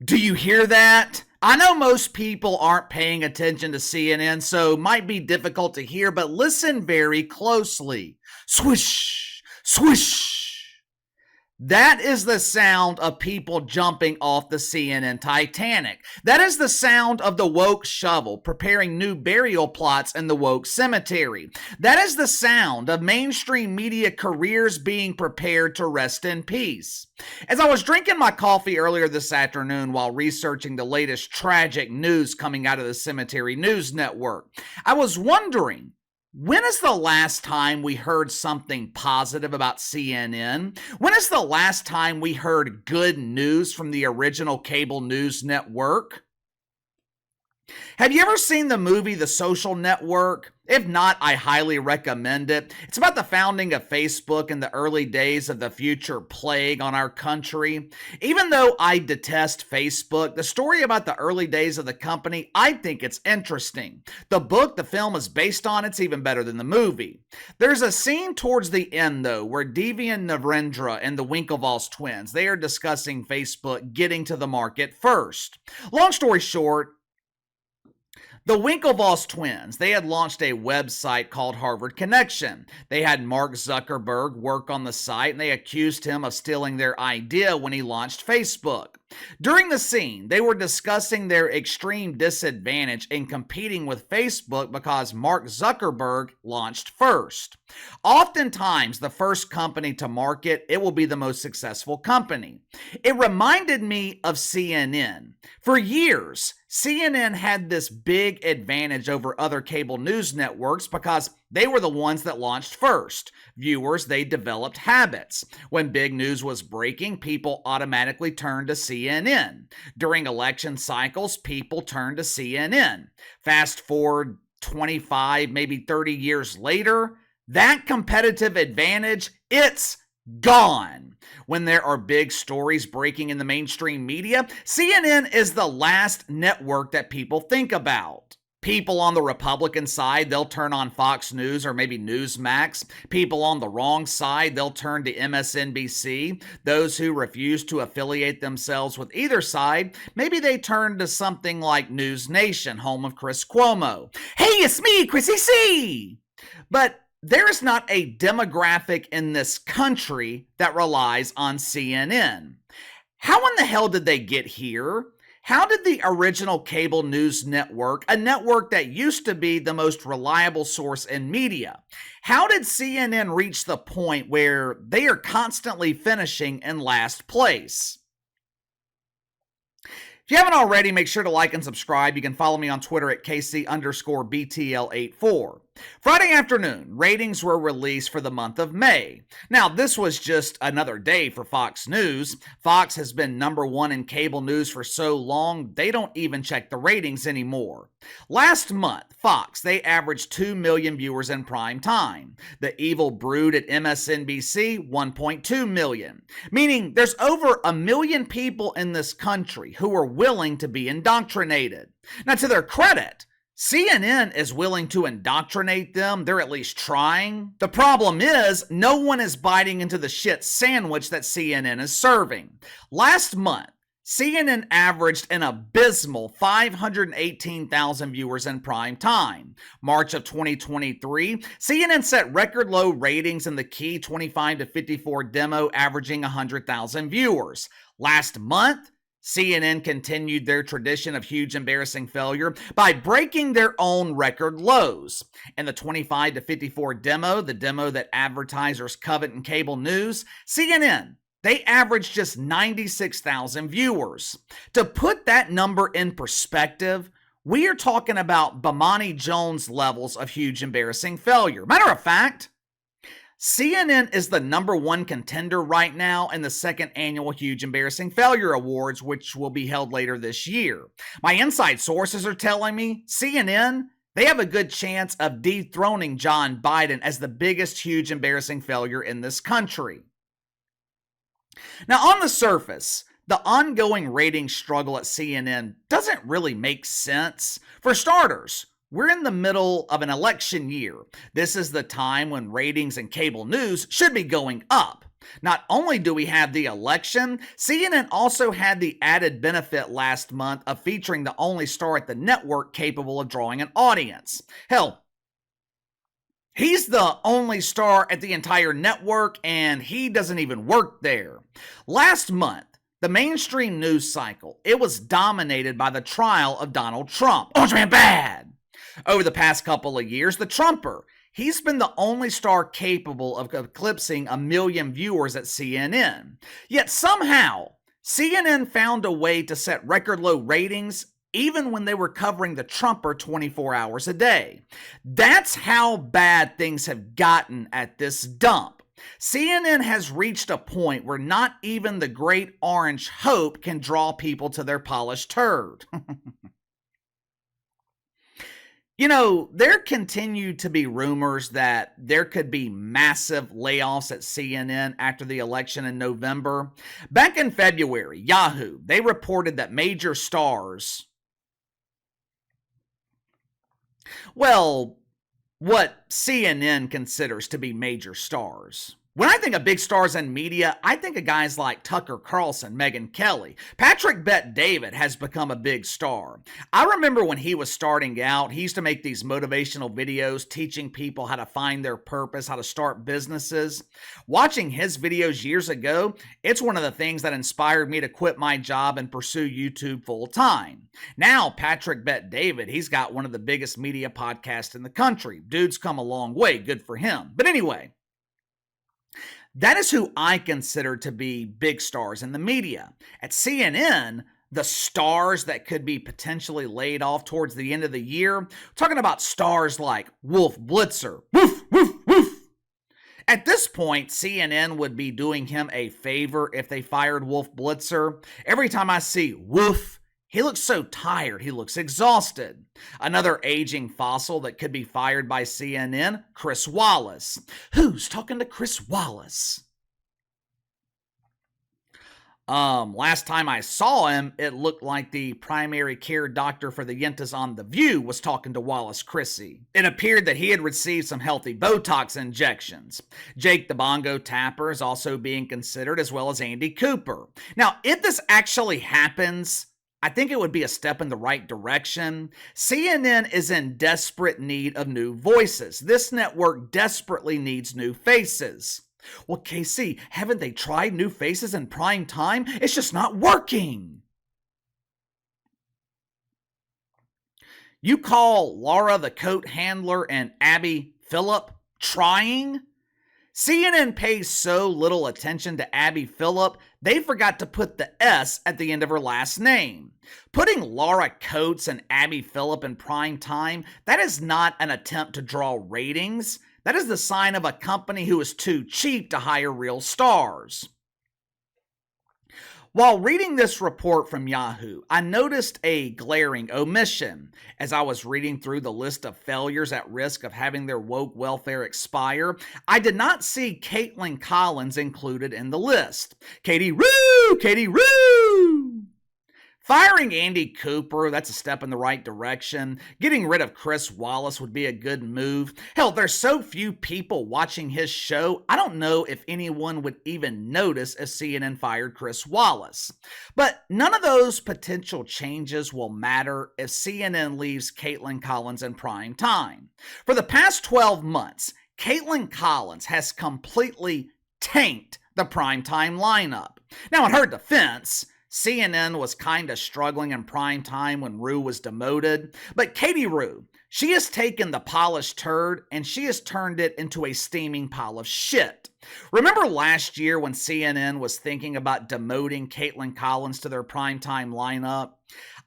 Do you hear that? I know most people aren't paying attention to CNN, so it might be difficult to hear, but listen very closely. Swish, swish. That is the sound of people jumping off the CNN Titanic. That is the sound of the woke shovel preparing new burial plots in the woke cemetery. That is the sound of mainstream media careers being prepared to rest in peace. As I was drinking my coffee earlier this afternoon while researching the latest tragic news coming out of the Cemetery News Network, I was wondering, when is the last time we heard something positive about CNN? When is the last time we heard good news from the original cable news network? Have you ever seen the movie The Social Network? If not, I highly recommend it. It's about the founding of Facebook in the early days of the future plague on our country. Even though I detest Facebook, the story about the early days of the company, I think it's interesting. The book the film is based on, it's even better than the movie. There's a scene towards the end, though, where Devi and Narendra and the Winklevoss twins, they are discussing Facebook getting to the market first. Long story short, the Winklevoss twins, they had launched a website called Harvard Connection. They had Mark Zuckerberg work on the site, and they accused him of stealing their idea when he launched Facebook. During the scene, they were discussing their extreme disadvantage in competing with Facebook because Mark Zuckerberg launched first. Oftentimes, the first company to market, it will be the most successful company. It reminded me of CNN. For years, CNN had this big advantage over other cable news networks because they were the ones that launched first. Viewers, they developed habits. When big news was breaking, people automatically turned to CNN. During election cycles, people turned to CNN. Fast forward 25, maybe 30 years later, that competitive advantage, it's gone. When there are big stories breaking in the mainstream media, CNN is the last network that people think about. People on the Republican side, they'll turn on Fox News or maybe Newsmax. People on the wrong side, they'll turn to MSNBC. Those who refuse to affiliate themselves with either side, maybe they turn to something like News Nation, home of Chris Cuomo. Hey, it's me, Chrissy C. But there is not a demographic in this country that relies on CNN. How in the hell did they get here? How did the original cable news network, a network that used to be the most reliable source in media, how did CNN reach the point where they are constantly finishing in last place? If you haven't already, make sure to like and subscribe. You can follow me on Twitter at KC_BTL84. Friday afternoon, ratings were released for the month of May. Now, this was just another day for Fox News. Fox has been number one in cable news for so long, they don't even check the ratings anymore. Last month, Fox, they averaged 2 million viewers in prime time. The Evil Brood at MSNBC, 1.2 million. Meaning there's over 1 million people in this country who are willing to be indoctrinated. Now, to their credit, CNN is willing to indoctrinate them. They're at least trying. The problem is, no one is biting into the shit sandwich that CNN is serving. Last month, CNN averaged an abysmal 518,000 viewers in prime time. March of 2023, CNN set record low ratings in the key 25 to 54 demo, averaging 100,000 viewers. Last month, CNN continued their tradition of huge embarrassing failure by breaking their own record lows. In the 25 to 54 demo, the demo that advertisers covet in cable news, CNN, they averaged just 96,000 viewers. To put that number in perspective, we are talking about Bomani Jones levels of huge embarrassing failure. Matter of fact, CNN is the number one contender right now in the second annual Huge Embarrassing Failure Awards, which will be held later this year. My inside sources are telling me CNN, they have a good chance of dethroning John Biden as the biggest huge embarrassing failure in this country. Now, on the surface, the ongoing ratings struggle at CNN doesn't really make sense. For starters, we're in the middle of an election year. This is the time when ratings in cable news should be going up. Not only do we have the election, CNN also had the added benefit last month of featuring the only star at the network capable of drawing an audience. Hell, he's the only star at the entire network, and he doesn't even work there. Last month, the mainstream news cycle, it was dominated by the trial of Donald Trump. Orange Man bad! Over the past couple of years, the Trumper, he's been the only star capable of eclipsing 1 million viewers at CNN. Yet somehow, CNN found a way to set record low ratings even when they were covering the Trumper 24 hours a day. That's how bad things have gotten at this dump. CNN has reached a point where not even the great orange hope can draw people to their polished turd. You know, there continue to be rumors that there could be massive layoffs at CNN after the election in November. Back in February, Yahoo, they reported that major stars, well, what CNN considers to be major stars. When I think of big stars in media, I think of guys like Tucker Carlson, Megyn Kelly. Patrick Bet-David has become a big star. I remember when he was starting out, he used to make these motivational videos teaching people how to find their purpose, how to start businesses. Watching his videos years ago, it's one of the things that inspired me to quit my job and pursue YouTube full time. Now, Patrick Bet-David, he's got one of the biggest media podcasts in the country. Dude's come a long way, good for him. But anyway, that is who I consider to be big stars in the media. At CNN, the stars that could be potentially laid off towards the end of the year, talking about stars like Wolf Blitzer. Woof, woof, woof. At this point, CNN would be doing him a favor if they fired Wolf Blitzer. Every time I see Woof, he looks so tired, he looks exhausted. Another aging fossil that could be fired by CNN, Chris Wallace. Who's talking to Chris Wallace? Last time I saw him, it looked like the primary care doctor for the Yentas on The View was talking to Wallace Chrissy. It appeared that he had received some healthy Botox injections. Jake the Bongo Tapper is also being considered, as well as Andy Cooper. Now, if this actually happens, I think it would be a step in the right direction. CNN is in desperate need of new voices. This network desperately needs new faces. Well, KC, haven't they tried new faces in prime time? It's just not working. You call Laura the coat handler and Abby Phillip trying? CNN pays so little attention to Abby Phillip, they forgot to put the S at the end of her last name. Putting Laura Coates and Abby Phillip in prime time, that is not an attempt to draw ratings. That is the sign of a company who is too cheap to hire real stars. While reading this report from Yahoo, I noticed a glaring omission. As I was reading through the list of failures at risk of having their woke welfare expire, I did not see Caitlyn Collins included in the list. Katie Roo! Katie Roo! Firing Andy Cooper, that's a step in the right direction. Getting rid of Chris Wallace would be a good move. Hell, there's so few people watching his show, I don't know if anyone would even notice if CNN fired Chris Wallace. But none of those potential changes will matter if CNN leaves Kaitlan Collins in prime time. For the past 12 months, Caitlyn Collins has completely tanked the primetime lineup. Now, in her defense, CNN was kind of struggling in prime time when Rue was demoted, but Katie Rue, she has taken the polished turd and she has turned it into a steaming pile of shit. Remember last year when CNN was thinking about demoting Caitlyn Collins to their primetime lineup?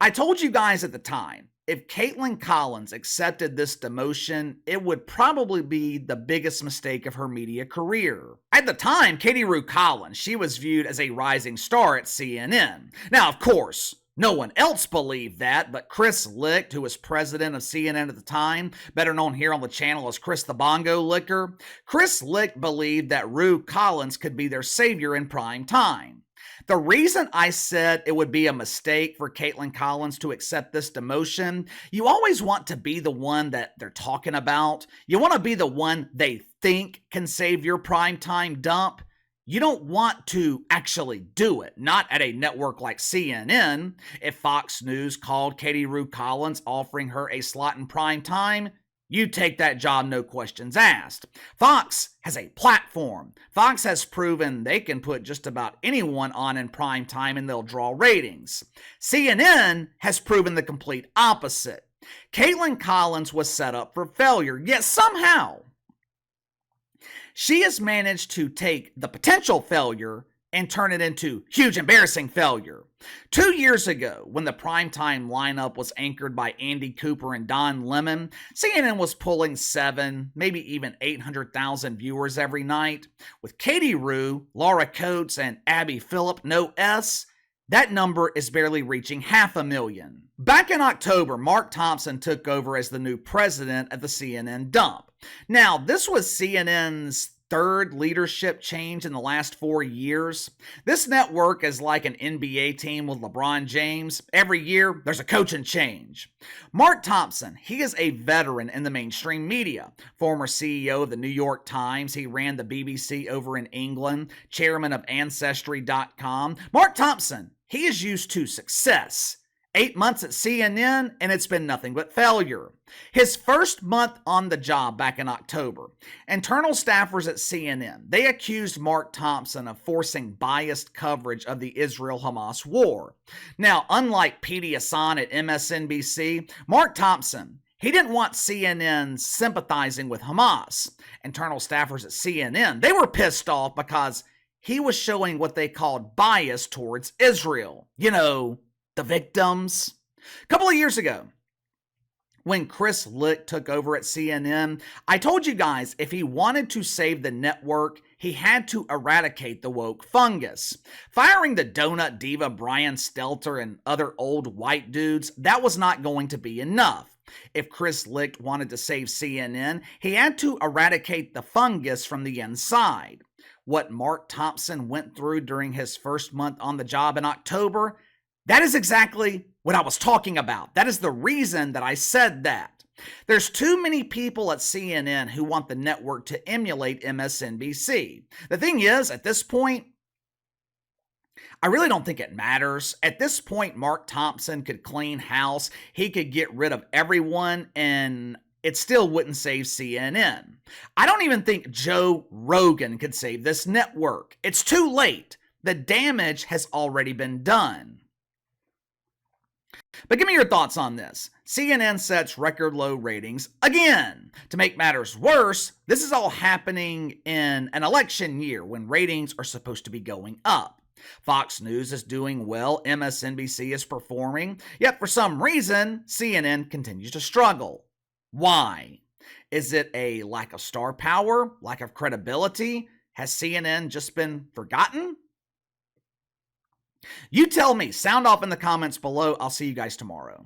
I told you guys at the time, if Caitlyn Collins accepted this demotion, it would probably be the biggest mistake of her media career. At the time, Katie Rue Collins, she was viewed as a rising star at CNN. Now, of course, no one else believed that, but Chris Licht, who was president of CNN at the time, better known here on the channel as Chris the Bongo Licker, Chris Licht believed that Rue Collins could be their savior in prime time. The reason I said it would be a mistake for Caitlyn Collins to accept this demotion, you always want to be the one that they're talking about. You want to be the one they think can save your primetime dump. you don't want to actually do it, not at a network like CNN. If Fox News called Kaitlan Collins offering her a slot in prime time, you take that job, no questions asked. Fox has a platform. Fox has proven they can put just about anyone on in prime time and they'll draw ratings. CNN has proven the complete opposite. Caitlyn Collins was set up for failure, yet somehow she has managed to take the potential failure and turn it into huge embarrassing failure. 2 years ago, when the primetime lineup was anchored by Andy Cooper and Don Lemon, CNN was pulling 7, maybe even 800,000 viewers every night. With Katie Rue, Laura Coates, and Abby Phillip, no S, that number is barely reaching 500,000. Back in October, Mark Thompson took over as the new president at the CNN dump. Now, this was CNN's third leadership change in the last 4 years. This network is like an NBA team with LeBron James. Every year, there's a coaching change. Mark Thompson, he is a veteran in the mainstream media. Former CEO of the New York Times, he ran the BBC over in England, chairman of Ancestry.com. Mark Thompson, he is used to success. 8 months at CNN, and it's been nothing but failure. His first month on the job back in October, internal staffers at CNN, they accused Mark Thompson of forcing biased coverage of the Israel-Hamas war. Now, unlike Petey Hassan at MSNBC, Mark Thompson, he didn't want CNN sympathizing with Hamas. Internal staffers at CNN, they were pissed off because he was showing what they called bias towards Israel. You know, the victims. A couple of years ago, when Chris Licht took over at CNN, I told you guys if he wanted to save the network, he had to eradicate the woke fungus. Firing the donut diva Brian Stelter and other old white dudes, that was not going to be enough. If Chris Licht wanted to save CNN, he had to eradicate the fungus from the inside. What Mark Thompson went through during his first month on the job in October, that is exactly what I was talking about. That is the reason that I said that. There's too many people at CNN who want the network to emulate MSNBC. The thing is, at this point, I really don't think it matters. At this point, Mark Thompson could clean house. He could get rid of everyone, and it still wouldn't save CNN. I don't even think Joe Rogan could save this network. It's too late. The damage has already been done. But give me your thoughts on this. CNN sets record low ratings again. To make matters worse, this is all happening in an election year when ratings are supposed to be going up. Fox News is doing well, MSNBC is performing, yet for some reason, CNN continues to struggle. Why? Is it a lack of star power, lack of credibility? Has CNN just been forgotten? You tell me. Sound off in the comments below. I'll see you guys tomorrow.